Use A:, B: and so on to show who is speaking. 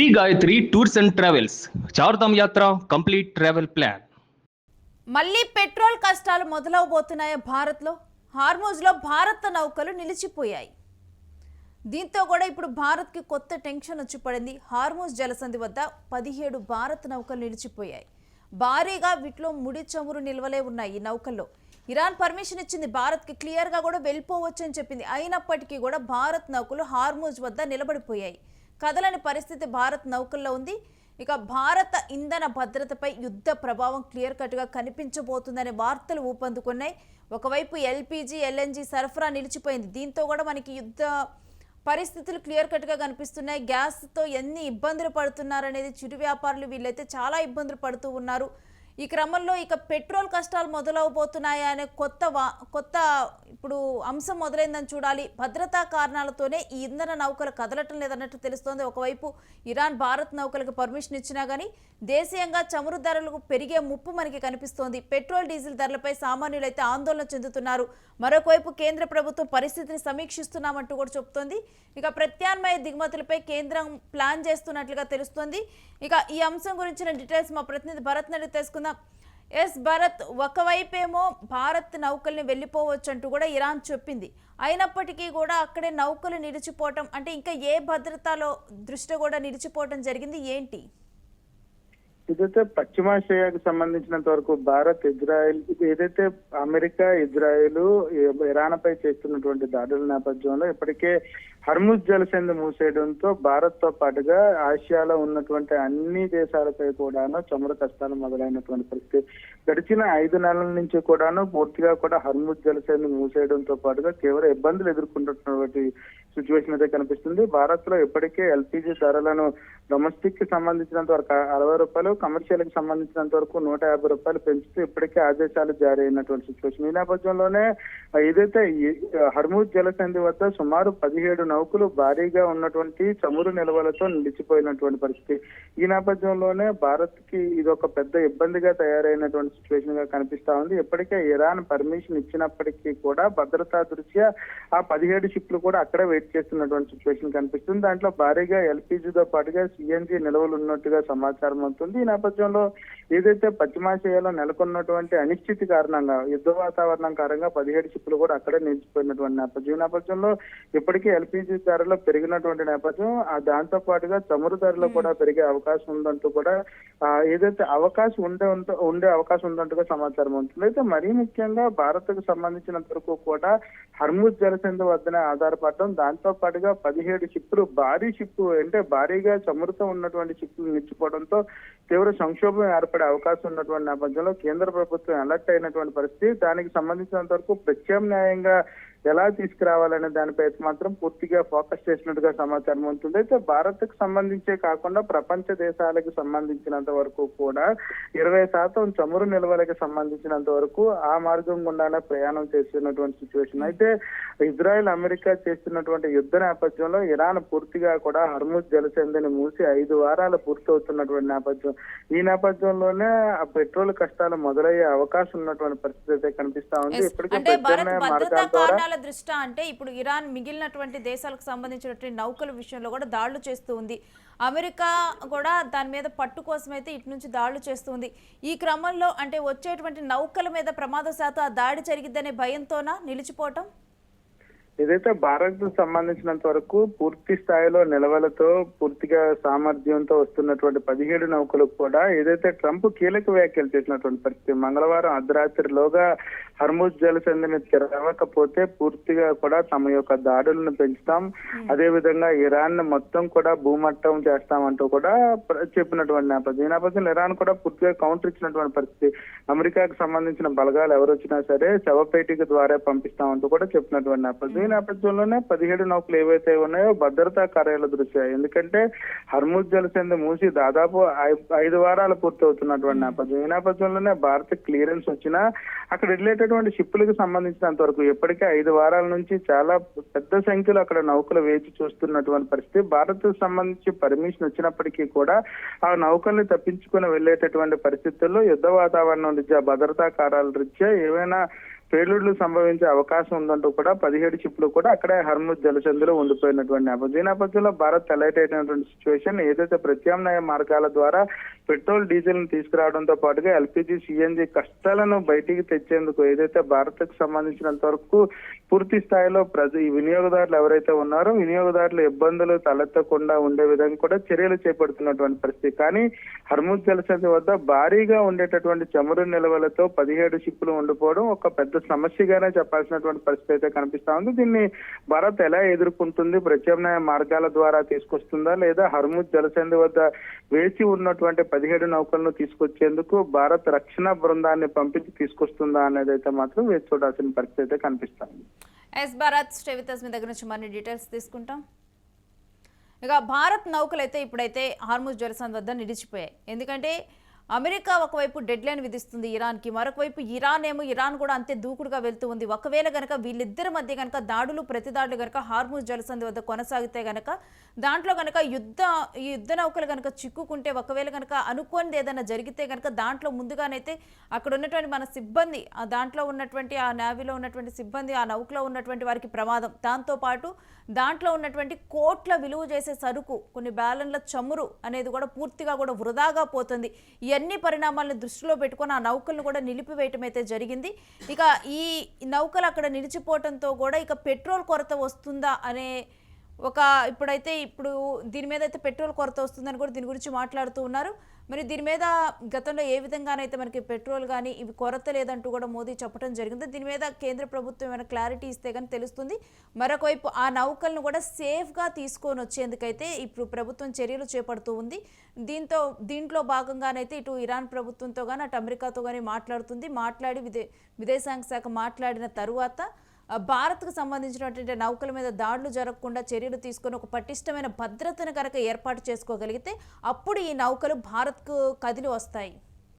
A: Shri Gayatri tours and travels Chardham Yatra complete travel plan.
B: మళ్ళీ petrol కష్టాలు మొదలవబోతున్నాయి. భారత్లో హార్మోజ్లో భారత నౌకలు నిలిచిపోయాయి. దీంతో కూడా ఇప్పుడు భారత్కి కొత్త టెన్షన్ వచ్చి పడింది. హార్మోజ్ జలసంధి వద్ద 17 భారత నౌకలు నిలిచిపోయాయి. భారీగా వీటిలో ముడి చమురు నిల్వలే ఉన్నాయి. ఈ నౌకల్లో ఇరాన్ పర్మిషన్ ఇచ్చింది, భారత్కి క్లియర్గా కూడా వెళ్ళిపోవచ్చు అని చెప్పింది. అయినప్పటికీ కూడా భారత్ నౌకలు హార్మోజ్ వద్ద నిలబడిపోయాయి. కదలని పరిస్థితి భారత్ నౌకల్లో ఉంది. ఇక భారత ఇంధన భద్రతపై యుద్ధ ప్రభావం క్లియర్ కట్గా కనిపించబోతుందనే వార్తలు ఊపందుకున్నాయి. ఒకవైపు ఎల్పీజీ, ఎల్ఎన్జీ సరఫరా నిలిచిపోయింది. దీంతో కూడా మనకి యుద్ధ పరిస్థితులు క్లియర్ కట్గా కనిపిస్తున్నాయి. గ్యాస్తో ఎన్ని ఇబ్బందులు పడుతున్నారనేది చిరు వ్యాపారులు వీళ్ళైతే చాలా ఇబ్బందులు పడుతూ ఉన్నారు. ఈ క్రమంలో ఇక పెట్రోల్ కష్టాలు మొదలవబోతున్నాయా అనే కొత్త ఇప్పుడు అంశం మొదలైందని చూడాలి. భద్రతా కారణాలతోనే ఈ ఇంధన నౌకలు కదలటం లేదన్నట్టు తెలుస్తోంది. ఒకవైపు ఇరాన్ భారత్ నౌకలకు పర్మిషన్ ఇచ్చినా కానీ దేశీయంగా చమురు ధరలకు పెరిగే ముప్పు మనకి కనిపిస్తోంది. పెట్రోల్, డీజిల్ ధరలపై సామాన్యులైతే ఆందోళన చెందుతున్నారు. మరొకవైపు కేంద్ర ప్రభుత్వం పరిస్థితిని సమీక్షిస్తున్నామంటూ కూడా చెబుతోంది. ఇక ప్రత్యామ్నాయ దిగుమతులపై కేంద్రం ప్లాన్ చేస్తున్నట్లుగా తెలుస్తోంది. ఇక ఈ అంశం గురించిన డీటెయిల్స్ మా ప్రతినిధి భరత్ నడి తెలుసుకుందాం. ఎస్ భరత్, ఒకవైపేమో భారత్ నౌకల్ని వెళ్ళిపోవచ్చు అంటూ కూడా ఇరాన్ చెప్పింది. అయినప్పటికీ కూడా అక్కడే నౌకలు నిలిచిపోవటం అంటే ఇంకా ఏ భద్రతలో దృష్టి కూడా నిలిచిపోవటం జరిగింది ఏంటి?
C: ఇదైతే పశ్చిమాసియాకు సంబంధించినంత వరకు భారత్, ఇజ్రాయెల్, ఏదైతే అమెరికా, ఇజ్రాయెల్ ఇరాన్ పై చేస్తున్నటువంటి దాడుల నేపథ్యంలో ఇప్పటికే హర్ముజ్ జలసంధి మూసేయడంతో భారత్ తో పాటుగా ఆసియాలో ఉన్నటువంటి అన్ని దేశాలపై కూడాను చమురు కష్టాలు మొదలైనటువంటి పరిస్థితి. గడిచిన 5 నెలల నుంచి కూడాను పూర్తిగా కూడా హర్ముజ్ జలసంధి మూసేయడంతో పాటుగా తీవ్ర ఇబ్బందులు ఎదుర్కొంటున్నటువంటి సిచ్యువేషన్ అయితే కనిపిస్తుంది. భారత్ లో ఇప్పటికే ఎల్పీజీ ధరలను డొమెస్టిక్ కి సంబంధించినంత వరకు 60 రూపాయలు, కమర్షియల్ కి సంబంధించినంత వరకు 150 రూపాయలు పెంచుతూ ఇప్పటికే ఆదేశాలు జారీ అయినటువంటి సిచ్యువేషన్. ఈ నేపథ్యంలోనే ఏదైతే హర్ముజ్ జలసంధి వద్ద సుమారు 17 నౌకలు భారీగా ఉన్నటువంటి చమురు నిల్వలతో నిలిచిపోయినటువంటి పరిస్థితి. ఈ నేపథ్యంలోనే భారత్ కి ఇది ఒక పెద్ద ఇబ్బందిగా తయారైనటువంటి సిచ్యువేషన్ గా కనిపిస్తా ఉంది. ఇప్పటికే ఇరాన్ పర్మిషన్ ఇచ్చినప్పటికీ కూడా భద్రతా దృష్ట్యా ఆ 17 షిప్లు కూడా అక్కడే వెయిట్ చేస్తున్నటువంటి సిచ్యువేషన్ కనిపిస్తుంది. దాంట్లో భారీగా ఎల్పీజీతో పాటుగా సిఎన్జీ నిల్వలు ఉన్నట్టుగా సమాచారం అవుతుంది. ఈ నేపథ్యంలో ఏదైతే పశ్చిమాసియాలో నెలకొన్నటువంటి అనిశ్చితి కారణంగా, యుద్ధ వాతావరణం కారణంగా 17 షిప్లు కూడా అక్కడే నిలిచిపోయినటువంటి నేపథ్యం. ఈ నేపథ్యంలో ఇప్పటికే ఎల్పీజీ ధరలు పెరిగినటువంటి నేపథ్యం, దాంతో పాటుగా చమురు ధరలు కూడా పెరిగే అవకాశం ఉందంటూ కూడా ఏదైతే అవకాశం ఉండే అవకాశం ఉందంటూగా సమాచారం ఉంటుంది. అయితే మరీ ముఖ్యంగా భారత్ కు సంబంధించినంత వరకు కూడా హర్ముజ్ జలసంధి వద్దనే ఆధారపడడం, దాంతో పాటుగా 17 షిప్లు భారీ షిప్ అంటే భారీగా చమురుతో ఉన్నటువంటి షిప్లు నిలిచిపోవడంతో తీవ్ర సంక్షోభం ఏర్పడే అవకాశం ఉన్నటువంటి నేపథ్యంలో కేంద్ర ప్రభుత్వం అలర్ట్ అయినటువంటి పరిస్థితి. దానికి సంబంధించినంత వరకు ప్రత్యామ్నాయంగా ఎలా తీసుకురావాలనే దానిపై మాత్రం పూర్తిగా ఫోకస్ చేసినట్టుగా సమాచారం ఉంటుంది. అయితే భారత్ కు సంబంధించే కాకుండా ప్రపంచ దేశాలకు సంబంధించినంత వరకు కూడా 20% చమురు నిల్వలకు సంబంధించినంత వరకు ఆ మార్గం గుండానే ప్రయాణం చేస్తున్నటువంటి సిచ్యువేషన్. అయితే ఇజ్రాయెల్, అమెరికా చేస్తున్నటువంటి యుద్ధ నేపథ్యంలో ఇరాన్ పూర్తిగా కూడా హర్ముజ్ జలసంధిని మూసి 5 వారాలు పూర్తవుతున్నటువంటి నేపథ్యం. ఈ నేపథ్యంలోనే ఆ పెట్రోల్ కష్టాలు మొదలయ్యే అవకాశం ఉన్నటువంటి పరిస్థితి అయితే కనిపిస్తా ఉంది. ఇప్పటికే ప్రత్యామ్నాయ మార్గాల ద్వారా
B: దృష్ట్యా అంటే ఇప్పుడు ఇరాన్ మిగిలినటువంటి దేశాలకు సంబంధించినటువంటి నౌకల విషయంలో కూడా దాడులు చేస్తూ ఉంది. అమెరికా కూడా దాని మీద పట్టు కోసం అయితే ఇటు నుంచి దాడులు చేస్తుంది. ఈ క్రమంలో అంటే వచ్చేటువంటి నౌకల మీద ప్రమాదశాత్తు ఆ దాడి జరిగిద్దనే భయంతోనా నిలిచిపోవటం?
C: ఏదైతే భారత్ సంబంధించినంత వరకు పూర్తి స్థాయిలో నిల్వలతో పూర్తిగా సామర్థ్యంతో వస్తున్నటువంటి 17 నౌకలకు కూడా ఏదైతే ట్రంప్ కీలక వ్యాఖ్యలు చేసినటువంటి పరిస్థితి, మంగళవారం అర్ధరాత్రిలోగా హర్ముజ్ జలసంధిని తెరవకపోతే పూర్తిగా కూడా తమ యొక్క దాడులను పెంచుతాం, అదే విధంగా ఇరాన్ ని మొత్తం కూడా భూమట్టం చేస్తామంటూ కూడా చెప్పినటువంటి నేపథ్యం. ఈ నేపథ్యంలో ఇరాన్ కూడా పూర్తిగా కౌంటర్ ఇచ్చినటువంటి పరిస్థితి. అమెరికాకు సంబంధించిన బలగాలు ఎవరు వచ్చినా సరే శవపేటిక ద్వారా పంపిస్తామంటూ కూడా చెప్పినటువంటి నేపథ్యం. ఈ నేపథ్యంలోనే 17 నౌకలు ఏవైతే ఉన్నాయో భద్రతా కార్యాల దృష్ట్యా, ఎందుకంటే హర్ముజ్ జలసంధి మూసి దాదాపు 5 వారాలు పూర్తవుతున్నటువంటి నేపథ్యం. ఈ నేపథ్యంలోనే భారత్ క్లియరెన్స్ వచ్చినా అక్కడ వెళ్ళేటటువంటి షిప్లకు సంబంధించినంత వరకు ఇప్పటికే 5 వారాల నుంచి చాలా పెద్ద సంఖ్యలో అక్కడ నౌకలు వేచి చూస్తున్నటువంటి పరిస్థితి. భారత్ సంబంధించి పర్మిషన్ వచ్చినప్పటికీ కూడా ఆ నౌకల్ని తప్పించుకుని వెళ్ళేటటువంటి పరిస్థితుల్లో యుద్ధ వాతావరణం రీత్యా, భద్రతా కారాల రీత్యా ఏవైనా పేలుళ్లు సంభవించే అవకాశం ఉందంటూ కూడా 17 షిప్లు కూడా అక్కడే హర్ముజ్ జలసంధిలో ఉండిపోయినటువంటి నేపథ్యం. ఈ నేపథ్యంలో భారత్ అలర్ట్ అయినటువంటి సిచ్యువేషన్. ఏదైతే ప్రత్యామ్నాయ మార్గాల ద్వారా పెట్రోల్ డీజిల్ ని తీసుకురావడంతో పాటుగా ఎల్పిజి సిఎన్జి కష్టాలను బయటికి తెచ్చేందుకు ఏదైతే భారత్కు సంబంధించినంత వరకు పూర్తి స్థాయిలో ఈ వినియోగదారులు ఎవరైతే ఉన్నారో వినియోగదారులు ఇబ్బందులు తలెత్తకుండా ఉండే విధంగా కూడా చర్యలు చేపడుతున్నటువంటి పరిస్థితి. కానీ హర్ముజ్ జలసంధి వద్ద భారీగా ఉండేటటువంటి చమురు నిల్వలతో 17 షిప్లు ఉండిపోవడం ఒక పెద్ద సమస్యగానే చెప్పాల్సినటువంటి పరిస్థితి అయితే కనిపిస్తా ఉంది. దీన్ని భారత్ ఎలా ఎదుర్కొంటుంది? ప్రత్యామ్నాయ మార్గాల ద్వారా తీసుకొస్తుందా, లేదా హర్ముజ్ జలసంధి వద్ద వేచి ఉన్నటువంటి 17 నౌకలను తీసుకొచ్చేందుకు భారత్ రక్షణ బృందాన్ని పంపించి తీసుకొస్తుందా అనేది అయితే మాత్రం వేచి చూడాల్సిన పరిస్థితి అయితే కనిపిస్తుంది.
B: S Bharat stay with us, మీ దగ్గర నుంచి మరిన్ని డీటెయిల్స్ తీసుకుంటాం. ఇక భారత్ నౌకలు అయితే ఇప్పుడైతే హార్ముజ్ జలసంధి వద్ద నిలిచిపోయాయి. ఎందుకంటే అమెరికా ఒకవైపు డెడ్ లైన్ విధిస్తుంది ఇరాన్కి, మరొక వైపు ఇరాన్ కూడా అంతే దూకుడుగా వెళ్తూ ఉంది. ఒకవేళ గనక వీళ్ళిద్దరి మధ్య గనక దాడులు ప్రతిదాడులు గనక హార్ముజ్ జలసంధి వద్ద కొనసాగితే గనక దాంట్లో గనక ఈ యుద్ధ నౌకలు గనక చిక్కుకుంటే, ఒకవేళ గనక అనుకోనిది ఏదైనా జరిగితే గనక దాంట్లో ముందుగానైతే అక్కడ ఉన్నటువంటి మన సిబ్బంది, ఆ దాంట్లో ఉన్నటువంటి ఆ నేవీలో ఉన్నటువంటి సిబ్బంది, ఆ నౌకలో ఉన్నటువంటి వారికి ప్రమాదం. దాంతోపాటు దాంట్లో ఉన్నటువంటి కోట్ల విలువ చేసే సరుకు, కొన్ని బ్యాలన్ల చమురు అనేది కూడా పూర్తిగా కూడా వృధాగా పోతుంది. ఇవన్నీ పరిణామాలను దృష్టిలో పెట్టుకొని ఆ నౌకలను కూడా నిలిపివేయటం అయితే జరిగింది. ఇక ఈ నౌకలు అక్కడ నిలిచిపోవడంతో కూడా ఇక పెట్రోల్ కొరత వస్తుందా అనే ఇప్పుడు దీని మీద అయితే పెట్రోల్ కొరత వస్తుందని కూడా దీని గురించి మాట్లాడుతూ ఉన్నారు. మరి దీని మీద గతంలో ఏ విధంగానైతే మనకి పెట్రోల్ కానీ ఇవి కొరత లేదంటూ కూడా మోదీ చెప్పడం జరిగింది. దీని మీద కేంద్ర ప్రభుత్వం ఏమైనా క్లారిటీ ఇస్తే కానీ తెలుస్తుంది. మరొక వైపు ఆ నౌకలను కూడా సేఫ్గా తీసుకొని వచ్చేందుకైతే ఇప్పుడు ప్రభుత్వం చర్యలు చేపడుతూ ఉంది. దీంట్లో భాగంగానైతే ఇటు ఇరాన్ ప్రభుత్వంతో కానీ అటు అమెరికాతో కానీ మాట్లాడి విదేశాంగ శాఖ మాట్లాడిన తరువాత భారత్కు సంబంధించినటువంటి నౌకల మీద దాడులు జరగకుండా చర్యలు తీసుకొని ఒక పటిష్టమైన భద్రతను కనుక ఏర్పాటు చేసుకోగలిగితే అప్పుడు ఈ నౌకలు భారత్కు కదిలి వస్తాయి.